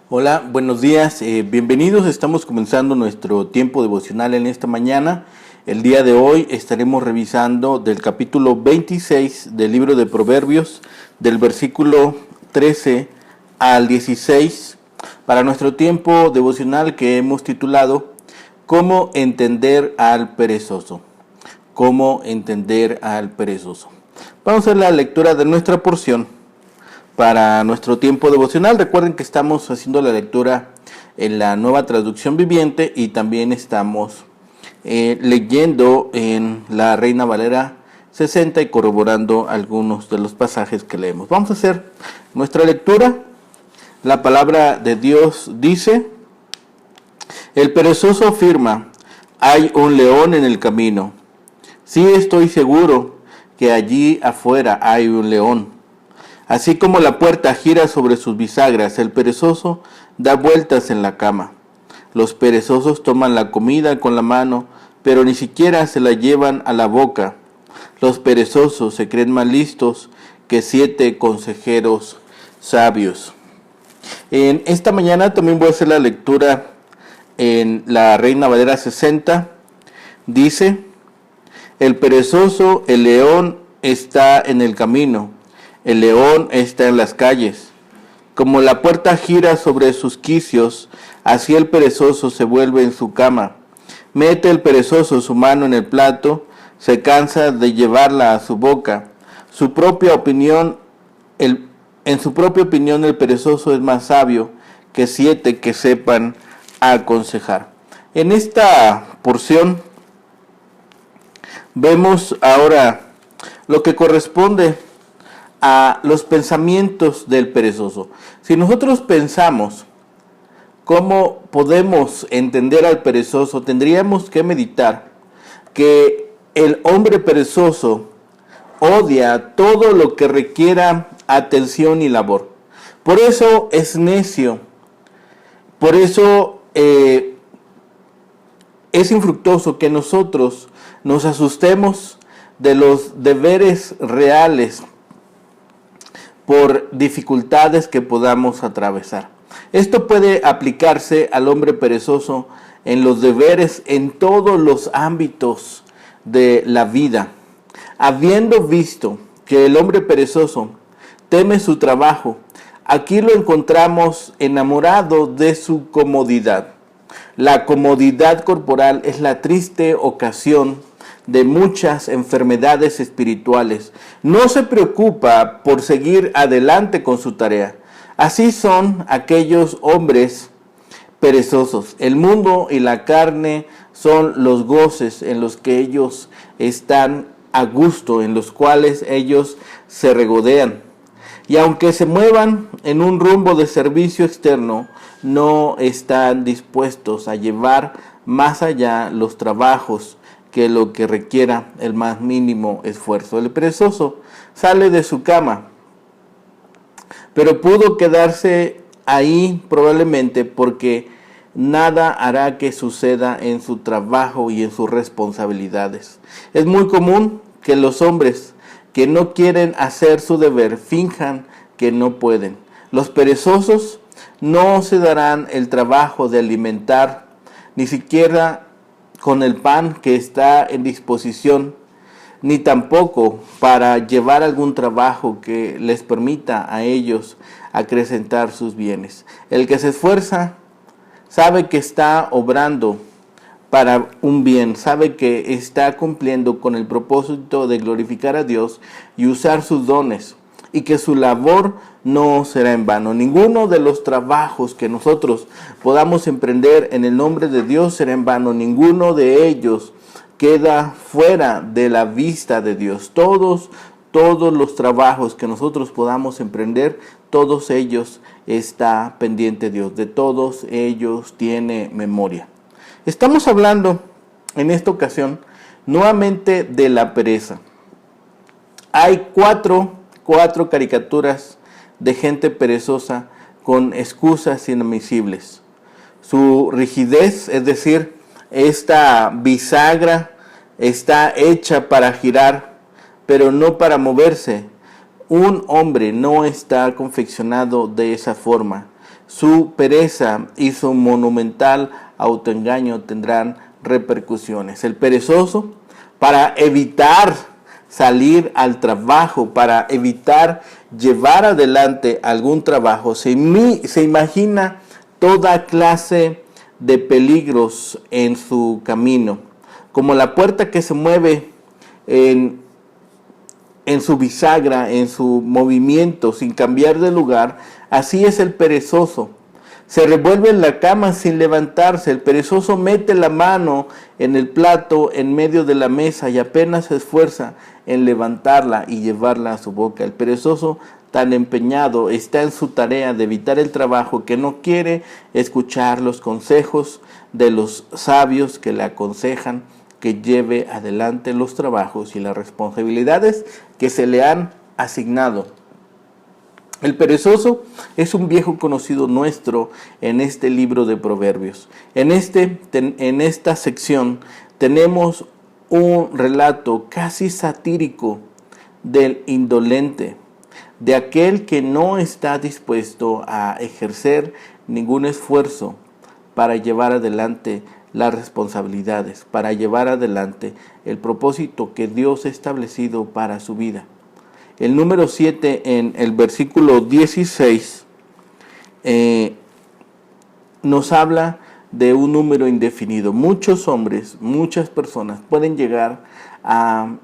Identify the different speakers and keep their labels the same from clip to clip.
Speaker 1: Hola, buenos días, bienvenidos. Estamos comenzando nuestro tiempo devocional en esta mañana. El día de hoy estaremos revisando del capítulo 26 del libro de Proverbios, del versículo 13 al 16, para nuestro tiempo devocional que hemos titulado ¿Cómo entender al perezoso? ¿Cómo entender al perezoso? Vamos a hacer la lectura de nuestra porción para nuestro tiempo devocional. Recuerden que estamos haciendo la lectura en la Nueva Traducción Viviente y también estamos leyendo en la Reina Valera 60 y corroborando algunos de los pasajes que leemos. Vamos a hacer nuestra lectura. La palabra de Dios dice: el perezoso afirma, hay un león en el camino. Sí, estoy seguro que allí afuera hay un león. Así como la puerta gira sobre sus bisagras, el perezoso da vueltas en la cama. Los perezosos toman la comida con la mano, pero ni siquiera se la llevan a la boca. Los perezosos se creen más listos que 7 consejeros sabios. En esta mañana también voy a hacer la lectura en la Reina Valera 60. Dice: el perezoso, el león está en el camino. El león está en las calles. Como la puerta gira sobre sus quicios, así el perezoso se vuelve en su cama. Mete el perezoso su mano en el plato, se cansa de llevarla a su boca. En su propia opinión, el perezoso es más sabio que 7 que sepan aconsejar. En esta porción vemos ahora lo que corresponde a los pensamientos del perezoso. Si nosotros pensamos cómo podemos entender al perezoso, tendríamos que meditar que el hombre perezoso odia todo lo que requiera atención y labor. Por eso es necio. Por eso es infructuoso que nosotros nos asustemos de los deberes reales por dificultades que podamos atravesar. Esto puede aplicarse al hombre perezoso en los deberes en todos los ámbitos de la vida. Habiendo visto que el hombre perezoso teme su trabajo, aquí lo encontramos enamorado de su comodidad. La comodidad corporal es la triste ocasión de muchas enfermedades espirituales. No se preocupa por seguir adelante con su tarea. Así son aquellos hombres perezosos. El mundo y la carne son los goces en los que ellos están a gusto, en los cuales ellos se regodean. Y aunque se muevan en un rumbo de servicio externo, no están dispuestos a llevar más allá los trabajos que lo que requiera el más mínimo esfuerzo. El perezoso sale de su cama, pero pudo quedarse ahí probablemente porque nada hará que suceda en su trabajo y en sus responsabilidades. Es muy común que los hombres que no quieren hacer su deber finjan que no pueden. Los perezosos no se darán el trabajo de alimentar ni siquiera con el pan que está en disposición, ni tampoco para llevar algún trabajo que les permita a ellos acrecentar sus bienes. El que se esfuerza sabe que está obrando para un bien, sabe que está cumpliendo con el propósito de glorificar a Dios y usar sus dones, y que su labor no será en vano. Ninguno de los trabajos que nosotros podamos emprender en el nombre de Dios será en vano. Ninguno de ellos queda fuera de la vista de Dios. Todos los trabajos que nosotros podamos emprender, todos ellos está pendiente Dios. De todos ellos tiene memoria. Estamos hablando en esta ocasión nuevamente de la pereza. Hay cuatro caricaturas de gente perezosa con excusas inadmisibles. Su rigidez, es decir, esta bisagra está hecha para girar, pero no para moverse. Un hombre no está confeccionado de esa forma. Su pereza y su monumental autoengaño tendrán repercusiones. El perezoso, para evitar salir al trabajo, para evitar llevar adelante algún trabajo, se imagina toda clase de peligros en su camino, como la puerta que se mueve en su bisagra, en su movimiento, sin cambiar de lugar. Así es el perezoso. Se revuelve en la cama sin levantarse. El perezoso mete la mano en el plato en medio de la mesa y apenas se esfuerza en levantarla y llevarla a su boca. El perezoso, tan empeñado está en su tarea de evitar el trabajo, que no quiere escuchar los consejos de los sabios que le aconsejan que lleve adelante los trabajos y las responsabilidades que se le han asignado. El perezoso es un viejo conocido nuestro en este libro de Proverbios. En esta sección tenemos un relato casi satírico del indolente, de aquel que no está dispuesto a ejercer ningún esfuerzo para llevar adelante las responsabilidades, para llevar adelante el propósito que Dios ha establecido para su vida. El número 7 en el versículo 16 nos habla de un número indefinido. Muchos hombres, muchas personas pueden llegar a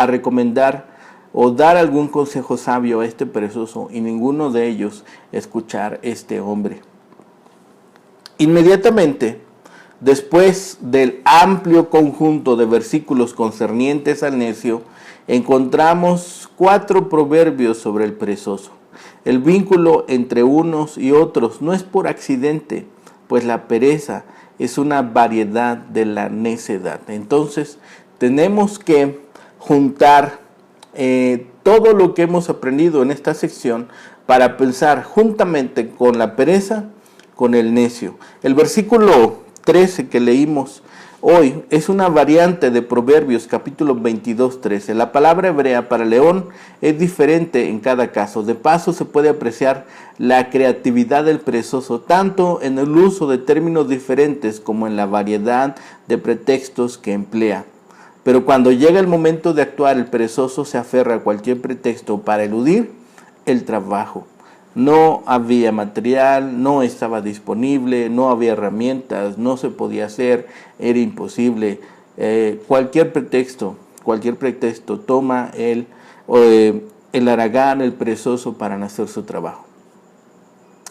Speaker 1: recomendar o dar algún consejo sabio a este perezoso, y ninguno de ellos escuchar este hombre. Inmediatamente, después del amplio conjunto de versículos concernientes al necio, encontramos 4 proverbios sobre el perezoso. El vínculo entre unos y otros no es por accidente, pues la pereza es una variedad de la necedad. Entonces, tenemos que juntar todo lo que hemos aprendido en esta sección para pensar juntamente con la pereza, con el necio. El versículo 13 que leímos hoy es una variante de Proverbios capítulo 22, 13. La palabra hebrea para león es diferente en cada caso. De paso, se puede apreciar la creatividad del perezoso, tanto en el uso de términos diferentes como en la variedad de pretextos que emplea. Pero cuando llega el momento de actuar, el perezoso se aferra a cualquier pretexto para eludir el trabajo. No había material, no estaba disponible, no había herramientas, no se podía hacer, era imposible. Cualquier pretexto toma el haragán, el perezoso, para no hacer su trabajo.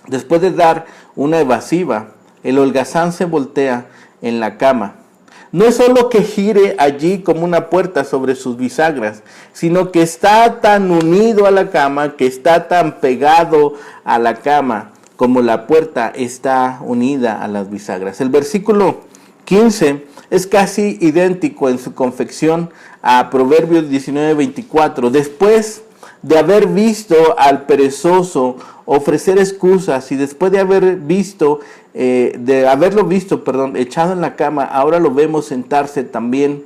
Speaker 1: Después de dar una evasiva, el holgazán se voltea en la cama. No es solo que gire allí como una puerta sobre sus bisagras, sino que está tan unido a la cama, que está tan pegado a la cama, como la puerta está unida a las bisagras. El versículo 15 es casi idéntico en su confección a Proverbios 19:24. Después de haber visto al perezoso ofrecer excusas, y después de haberlo visto, echado en la cama, ahora lo vemos sentarse también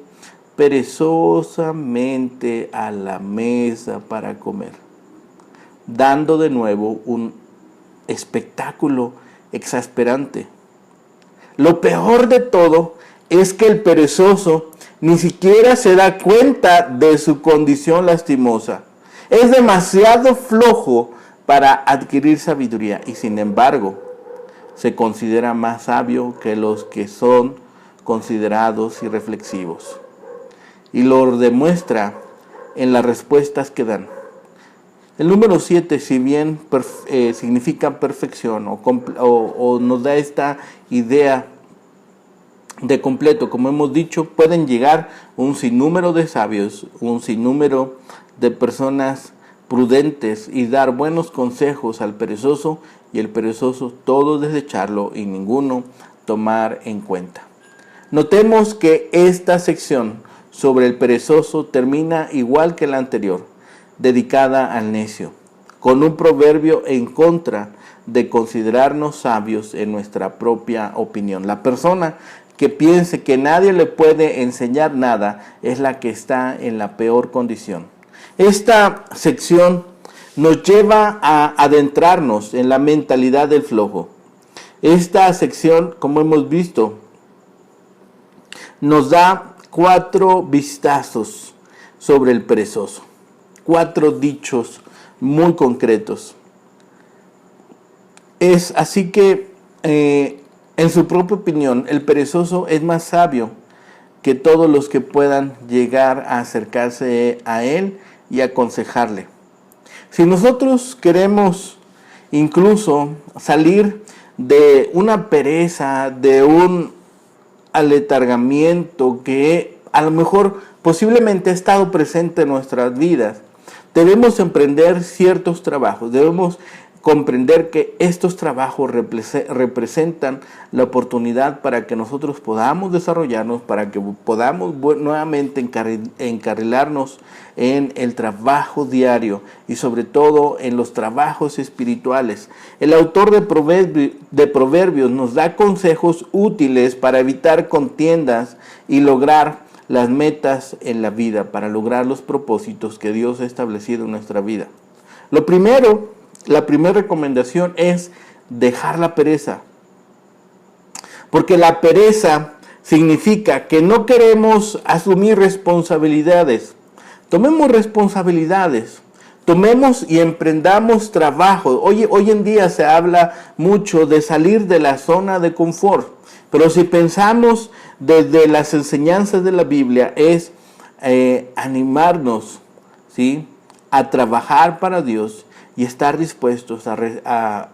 Speaker 1: perezosamente a la mesa para comer, dando de nuevo un espectáculo exasperante. Lo peor de todo es que el perezoso ni siquiera se da cuenta de su condición lastimosa. Es demasiado flojo para adquirir sabiduría, y sin embargo se considera más sabio que los que son considerados irreflexivos. Y lo demuestra en las respuestas que dan. El número 7, si bien significa perfección o nos da esta idea de completo, como hemos dicho, pueden llegar un sinnúmero de sabios, un sinnúmero de personas prudentes, y dar buenos consejos al perezoso, y el perezoso todo desecharlo y ninguno tomar en cuenta. Notemos que esta sección sobre el perezoso termina igual que la anterior, dedicada al necio, con un proverbio en contra de considerarnos sabios en nuestra propia opinión. La persona que piense que nadie le puede enseñar nada es la que está en la peor condición. Esta sección nos lleva a adentrarnos en la mentalidad del flojo. Esta sección, como hemos visto, nos da 4 vistazos sobre el perezoso, 4 dichos muy concretos. Es así que, en su propia opinión, el perezoso es más sabio que todos los que puedan llegar a acercarse a él y aconsejarle. Si nosotros queremos incluso salir de una pereza, de un aletargamiento que a lo mejor posiblemente ha estado presente en nuestras vidas, debemos emprender ciertos trabajos, debemos comprender que estos trabajos representan la oportunidad para que nosotros podamos desarrollarnos, para que podamos nuevamente encarrilarnos en el trabajo diario y sobre todo en los trabajos espirituales. El autor de Proverbios nos da consejos útiles para evitar contiendas y lograr las metas en la vida, para lograr los propósitos que Dios ha establecido en nuestra vida. La primera recomendación es dejar la pereza. Porque la pereza significa que no queremos asumir responsabilidades. Tomemos responsabilidades. Tomemos y emprendamos trabajo. Hoy en día se habla mucho de salir de la zona de confort. Pero si pensamos desde las enseñanzas de la Biblia, es animarnos, ¿sí?, a trabajar para Dios y estar dispuestos a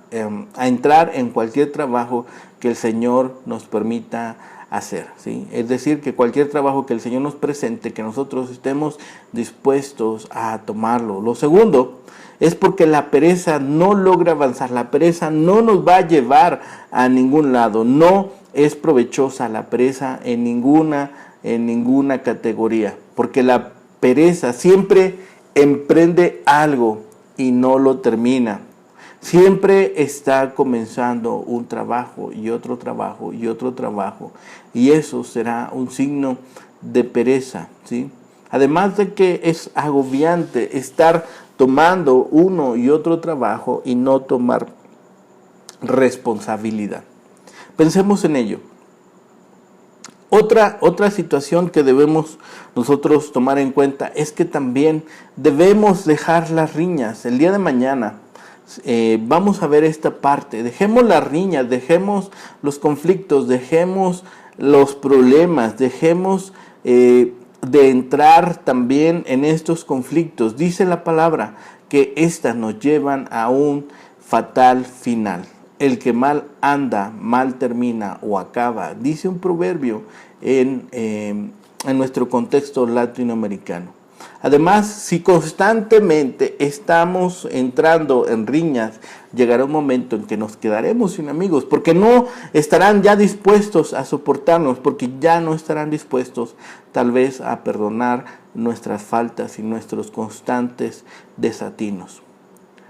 Speaker 1: entrar en cualquier trabajo que el Señor nos permita hacer, ¿sí? Es decir, que cualquier trabajo que el Señor nos presente, que nosotros estemos dispuestos a tomarlo. Lo segundo es porque la pereza no logra avanzar, la pereza no nos va a llevar a ningún lado, no es provechosa la pereza en ninguna categoría, porque la pereza siempre emprende algo y no lo termina. Siempre está comenzando un trabajo y otro trabajo y otro trabajo, y eso será un signo de pereza, ¿sí? Además de que es agobiante estar tomando uno y otro trabajo y no tomar responsabilidad. Pensemos en ello. Otra situación que debemos nosotros tomar en cuenta es que también debemos dejar las riñas. El día de mañana vamos a ver esta parte. Dejemos las riñas, dejemos los conflictos, dejemos los problemas, dejemos de entrar también en estos conflictos. Dice la palabra que éstas nos llevan a un fatal final. El que mal anda, mal termina o acaba, dice un proverbio en nuestro contexto latinoamericano. Además, si constantemente estamos entrando en riñas, llegará un momento en que nos quedaremos sin amigos, porque no estarán ya dispuestos a soportarnos, porque ya no estarán dispuestos tal vez a perdonar nuestras faltas y nuestros constantes desatinos.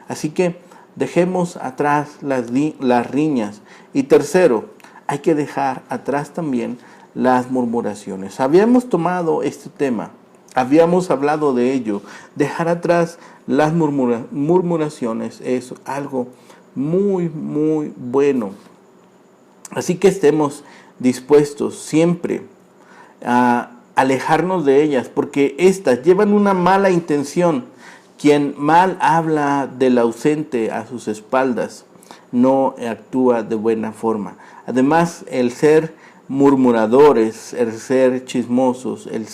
Speaker 1: Así que dejemos atrás las riñas. Y tercero, hay que dejar atrás también las murmuraciones. Habíamos tomado este tema, habíamos hablado de ello. Dejar atrás las murmuraciones es algo muy, muy bueno. Así que estemos dispuestos siempre a alejarnos de ellas, porque éstas llevan una mala intención. Quien mal habla del ausente a sus espaldas no actúa de buena forma. Además, el ser murmuradores, el ser chismosos, el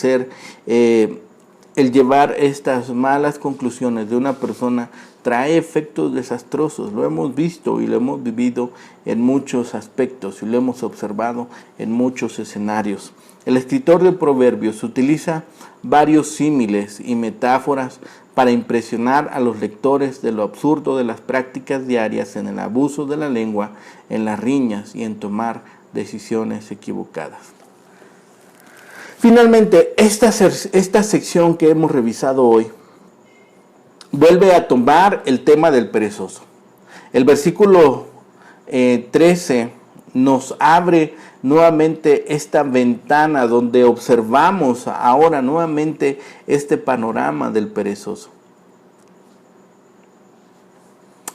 Speaker 1: llevar estas malas conclusiones de una persona trae efectos desastrosos. Lo hemos visto y lo hemos vivido en muchos aspectos y lo hemos observado en muchos escenarios. El escritor de Proverbios utiliza varios símiles y metáforas para impresionar a los lectores de lo absurdo de las prácticas diarias en el abuso de la lengua, en las riñas y en tomar decisiones equivocadas. Finalmente, esta sección que hemos revisado hoy vuelve a tomar el tema del perezoso. El versículo 13 nos abre nuevamente esta ventana donde observamos ahora nuevamente este panorama del perezoso.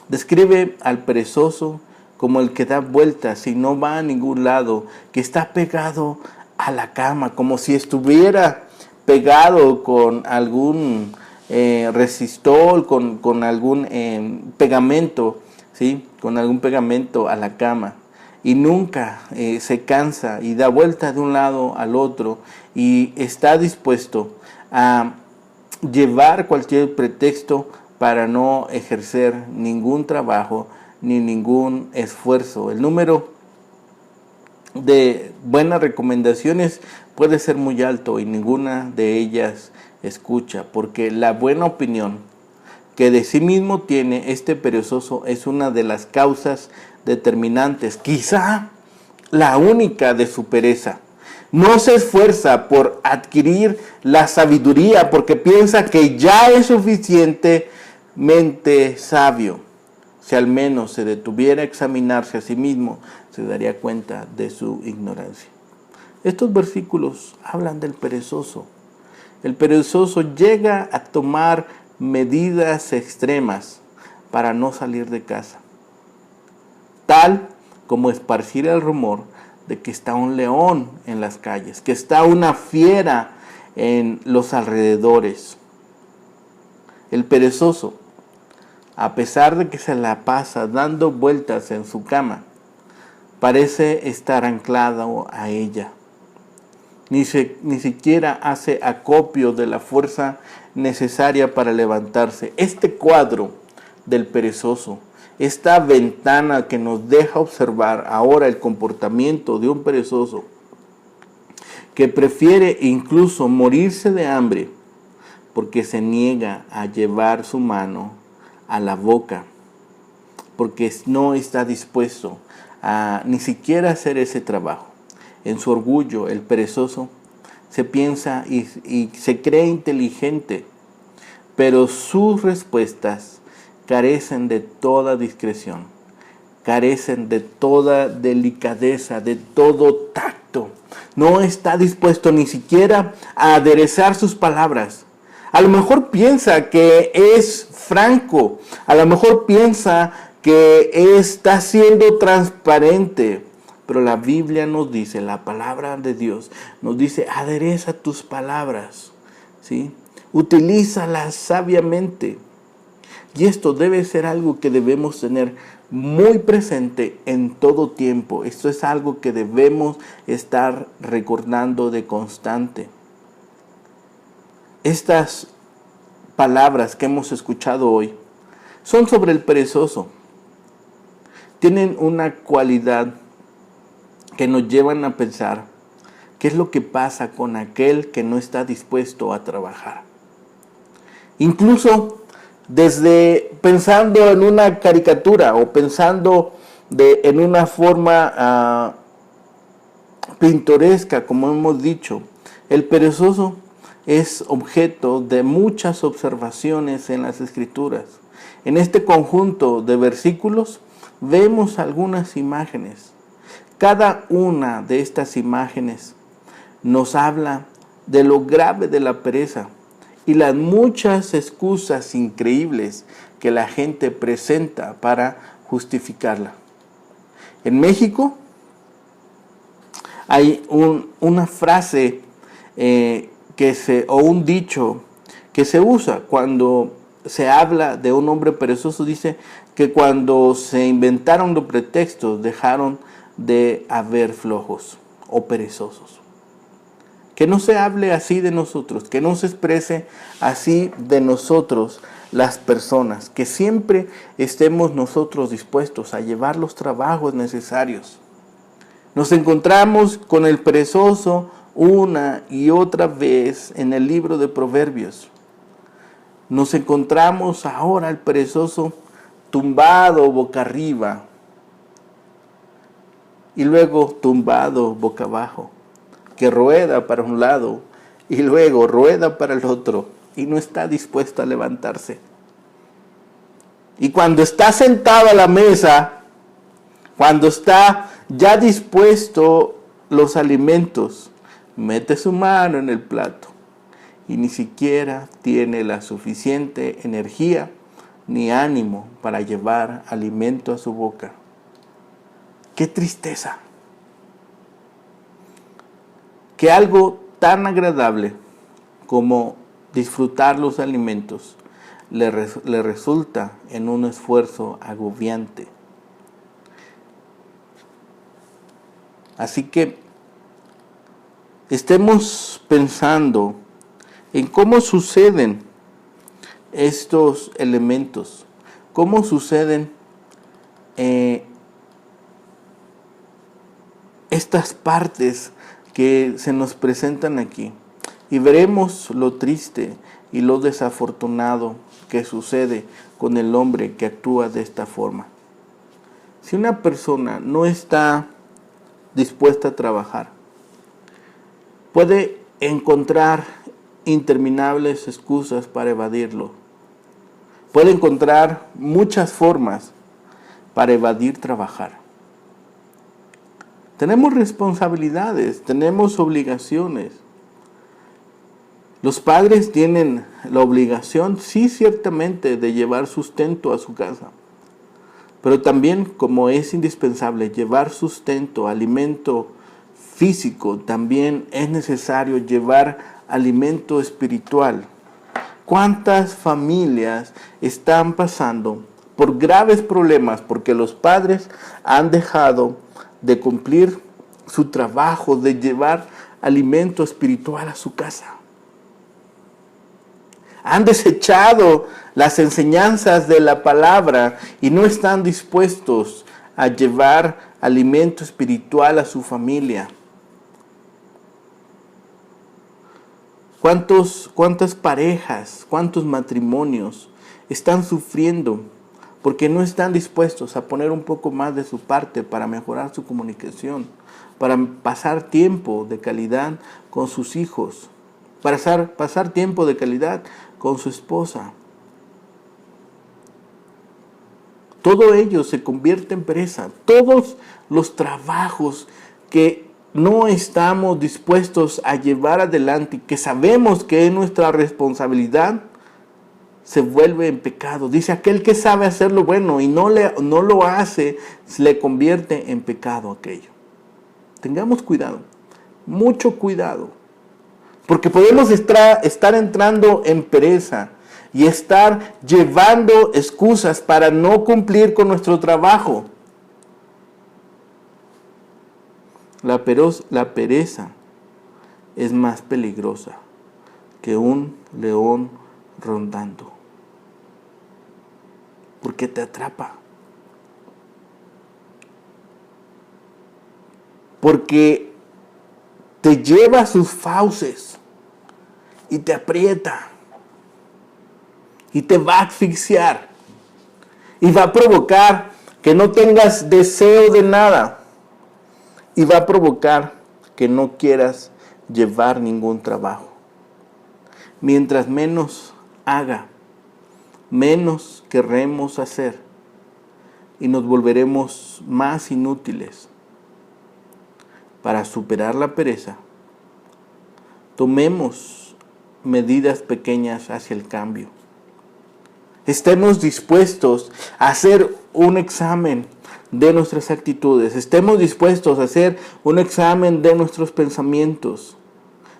Speaker 1: Describe al perezoso como el que da vueltas y no va a ningún lado, que está pegado a la cama, como si estuviera pegado con algún resistol, con algún pegamento, ¿sí? Con algún pegamento a la cama. Y nunca se cansa y da vuelta de un lado al otro y está dispuesto a llevar cualquier pretexto para no ejercer ningún trabajo ni ningún esfuerzo. El número de buenas recomendaciones puede ser muy alto y ninguna de ellas escucha, porque la buena opinión que de sí mismo tiene este perezoso es una de las causas determinantes, quizá la única, de su pereza. No se esfuerza por adquirir la sabiduría porque piensa que ya es suficientemente sabio. Si al menos se detuviera a examinarse a sí mismo, se daría cuenta de su ignorancia. Estos versículos hablan del perezoso. El perezoso llega a tomar medidas extremas para no salir de casa, tal como esparcir el rumor de que está un león en las calles, que está una fiera en los alrededores. El perezoso, a pesar de que se la pasa dando vueltas en su cama, parece estar anclado a ella. Ni siquiera hace acopio de la fuerza necesaria para levantarse. Este cuadro del perezoso, esta ventana que nos deja observar ahora el comportamiento de un perezoso que prefiere incluso morirse de hambre porque se niega a llevar su mano a la boca, porque no está dispuesto a ni siquiera hacer ese trabajo. En su orgullo, el perezoso se piensa y se cree inteligente, pero sus respuestas carecen de toda discreción, carecen de toda delicadeza, de todo tacto. No está dispuesto ni siquiera a aderezar sus palabras. A lo mejor piensa que es franco, a lo mejor piensa que está siendo transparente, pero la Biblia nos dice, la palabra de Dios nos dice, adereza tus palabras, ¿sí? Utilízalas sabiamente. Y esto debe ser algo que debemos tener muy presente en todo tiempo. Esto es algo que debemos estar recordando de constante. Estas palabras que hemos escuchado hoy son sobre el perezoso. Tienen una cualidad que nos llevan a pensar qué es lo que pasa con aquel que no está dispuesto a trabajar. Incluso desde pensando en una caricatura o pensando en una forma pintoresca, como hemos dicho, el perezoso es objeto de muchas observaciones en las Escrituras. En este conjunto de versículos vemos algunas imágenes. Cada una de estas imágenes nos habla de lo grave de la pereza y las muchas excusas increíbles que la gente presenta para justificarla. En México hay una frase o un dicho que se usa cuando se habla de un hombre perezoso. Dice que cuando se inventaron los pretextos dejaron de haber flojos o perezosos. Que no se hable así de nosotros, que no se exprese así de nosotros las personas, que siempre estemos nosotros dispuestos a llevar los trabajos necesarios. Nos encontramos con el perezoso una y otra vez en el libro de Proverbios. Nos encontramos ahora al perezoso tumbado boca arriba y luego tumbado boca abajo, que rueda para un lado y luego rueda para el otro y no está dispuesto a levantarse. Y cuando está sentado a la mesa, cuando está ya dispuesto los alimentos, mete su mano en el plato y ni siquiera tiene la suficiente energía ni ánimo para llevar alimento a su boca. ¡Qué tristeza! Que algo tan agradable como disfrutar los alimentos le resulta en un esfuerzo agobiante. Así que estemos pensando en cómo suceden estos elementos, cómo suceden estas partes que se nos presentan aquí. Y veremos lo triste y lo desafortunado que sucede con el hombre que actúa de esta forma. Si una persona no está dispuesta a trabajar, puede encontrar interminables excusas para evadirlo. Puede encontrar muchas formas para evadir trabajar. Tenemos responsabilidades, tenemos obligaciones. Los padres tienen la obligación, sí, ciertamente, de llevar sustento a su casa. Pero también, como es indispensable llevar sustento, alimento físico, también es necesario llevar alimento espiritual. ¿Cuántas familias están pasando por graves problemas porque los padres han dejado de cumplir su trabajo de llevar alimento espiritual a su casa? Han desechado las enseñanzas de la palabra y no están dispuestos a llevar alimento espiritual a su familia. ¿Cuántas parejas, cuántos matrimonios están sufriendo porque no están dispuestos a poner un poco más de su parte para mejorar su comunicación, para pasar tiempo de calidad con sus hijos, para pasar tiempo de calidad con su esposa? Todo ello se convierte en pereza. Todos los trabajos que no estamos dispuestos a llevar adelante y que sabemos que es nuestra responsabilidad, se vuelve en pecado. Dice, aquel que sabe hacer lo bueno y no lo hace, se le convierte en pecado aquello. Tengamos cuidado, mucho cuidado, porque podemos estar entrando en pereza y estar llevando excusas para no cumplir con nuestro trabajo. La pereza es más peligrosa que un león rondando, porque te atrapa, porque te lleva a sus fauces y te aprieta y te va a asfixiar y va a provocar que no tengas deseo de nada y va a provocar que no quieras llevar ningún trabajo. Mientras menos haga, menos querremos hacer y nos volveremos más inútiles. Para superar la pereza, tomemos medidas pequeñas hacia el cambio. Estemos dispuestos a hacer un examen de nuestras actitudes. Estemos dispuestos a hacer un examen de nuestros pensamientos,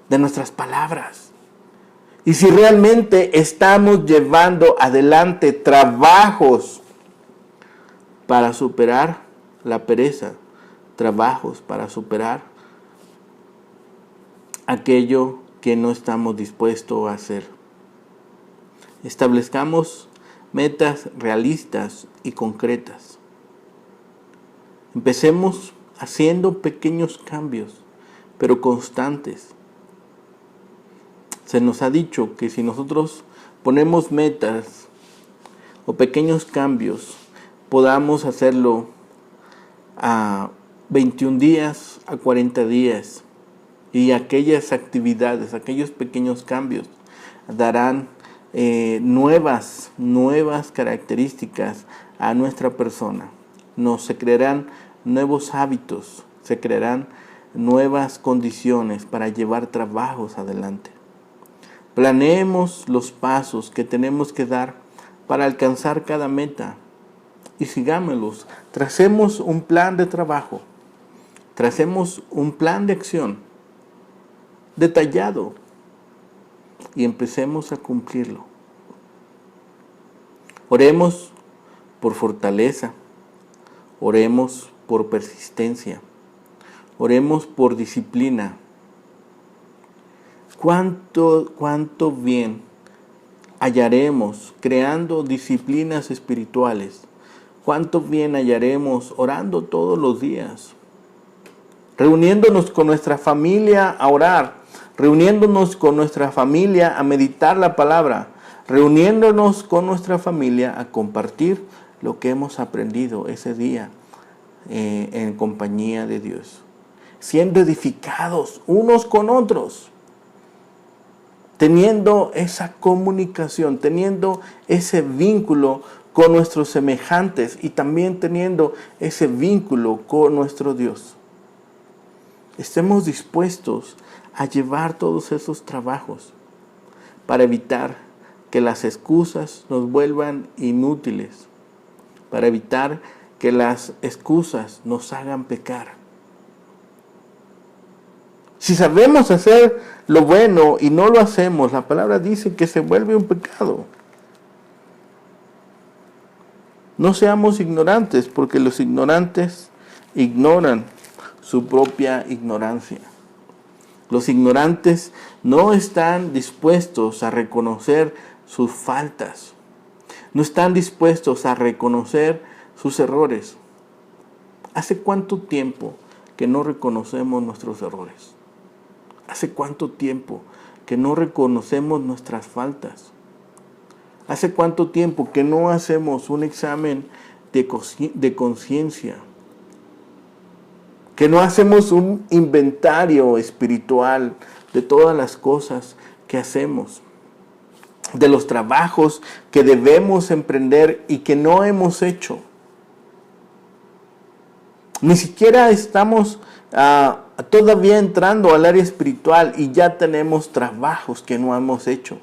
Speaker 1: de nuestras palabras. Y si realmente estamos llevando adelante trabajos para superar la pereza, trabajos para superar aquello que no estamos dispuestos a hacer. Establezcamos metas realistas y concretas. Empecemos haciendo pequeños cambios, pero constantes. Se nos ha dicho que si nosotros ponemos metas o pequeños cambios, podamos hacerlo a 21 días, a 40 días. Y aquellas actividades, aquellos pequeños cambios darán nuevas características a nuestra persona. Se crearán nuevos hábitos, se crearán nuevas condiciones para llevar trabajos adelante. Planeemos los pasos que tenemos que dar para alcanzar cada meta. Y sigámoslos. Tracemos un plan de trabajo. Tracemos un plan de acción detallado y empecemos a cumplirlo. Oremos por fortaleza. Oremos por persistencia. Oremos por disciplina. ¿Cuánto bien hallaremos creando disciplinas espirituales? ¿Cuánto bien hallaremos orando todos los días? Reuniéndonos con nuestra familia a orar, reuniéndonos con nuestra familia a meditar la palabra, reuniéndonos con nuestra familia a compartir lo que hemos aprendido ese día en compañía de Dios, siendo edificados unos con otros, teniendo esa comunicación, teniendo ese vínculo con nuestros semejantes y también teniendo ese vínculo con nuestro Dios. Estemos dispuestos a llevar todos esos trabajos para evitar que las excusas nos vuelvan inútiles, para evitar que las excusas nos hagan pecar. Si sabemos hacer lo bueno y no lo hacemos, la palabra dice que se vuelve un pecado. No seamos ignorantes, porque los ignorantes ignoran su propia ignorancia. Los ignorantes no están dispuestos a reconocer sus faltas. No están dispuestos a reconocer sus errores. ¿Hace cuánto tiempo que no reconocemos nuestros errores? ¿Hace cuánto tiempo que no reconocemos nuestras faltas? ¿Hace cuánto tiempo que no hacemos un examen de conciencia? Que no hacemos un inventario espiritual de todas las cosas que hacemos, de los trabajos que debemos emprender y que no hemos hecho. Ni siquiera estamos todavía entrando al área espiritual y ya tenemos trabajos que no hemos hecho.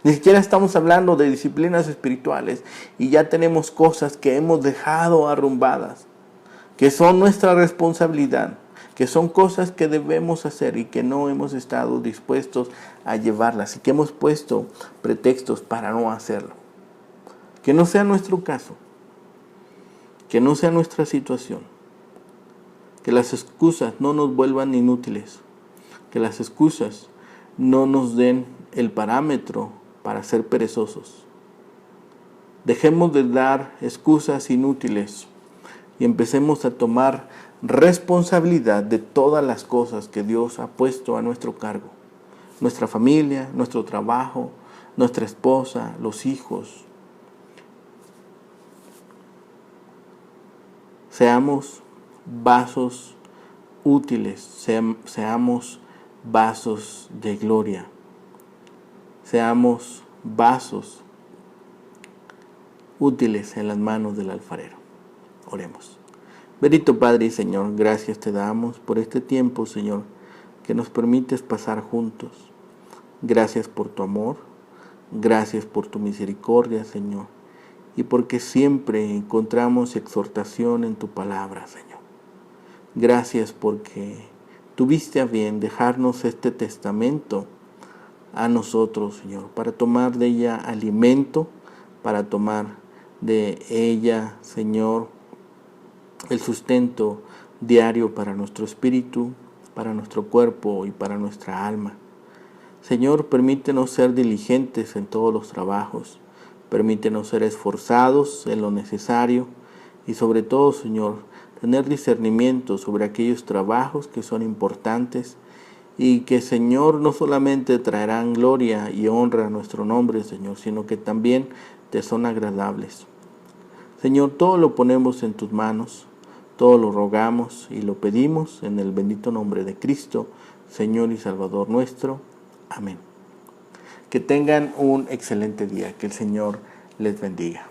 Speaker 1: Ni siquiera estamos hablando de disciplinas espirituales y ya tenemos cosas que hemos dejado arrumbadas, que son nuestra responsabilidad, que son cosas que debemos hacer y que no hemos estado dispuestos a llevarlas y que hemos puesto pretextos para no hacerlo. Que no sea nuestro caso, que no sea nuestra situación, que las excusas no nos vuelvan inútiles, que las excusas no nos den el parámetro para ser perezosos. Dejemos de dar excusas inútiles y empecemos a tomar responsabilidad de todas las cosas que Dios ha puesto a nuestro cargo. Nuestra familia, nuestro trabajo, nuestra esposa, los hijos. Seamos vasos útiles, seamos vasos de gloria. Seamos vasos útiles en las manos del alfarero. Oremos. Bendito Padre y Señor, gracias te damos por este tiempo, Señor, que nos permites pasar juntos. Gracias por tu amor, gracias por tu misericordia, Señor, y porque siempre encontramos exhortación en tu palabra, Señor. Gracias porque tuviste a bien dejarnos este testamento a nosotros, Señor, para tomar de ella alimento, para tomar de ella, Señor, el sustento diario para nuestro espíritu, para nuestro cuerpo y para nuestra alma. Señor, permítenos ser diligentes en todos los trabajos, permítenos ser esforzados en lo necesario y sobre todo, Señor, tener discernimiento sobre aquellos trabajos que son importantes y que, Señor, no solamente traerán gloria y honra a nuestro nombre, Señor, sino que también te son agradables. Señor, todo lo ponemos en tus manos, todo lo rogamos y lo pedimos en el bendito nombre de Cristo, Señor y Salvador nuestro. Amén. Que tengan un excelente día, que el Señor les bendiga.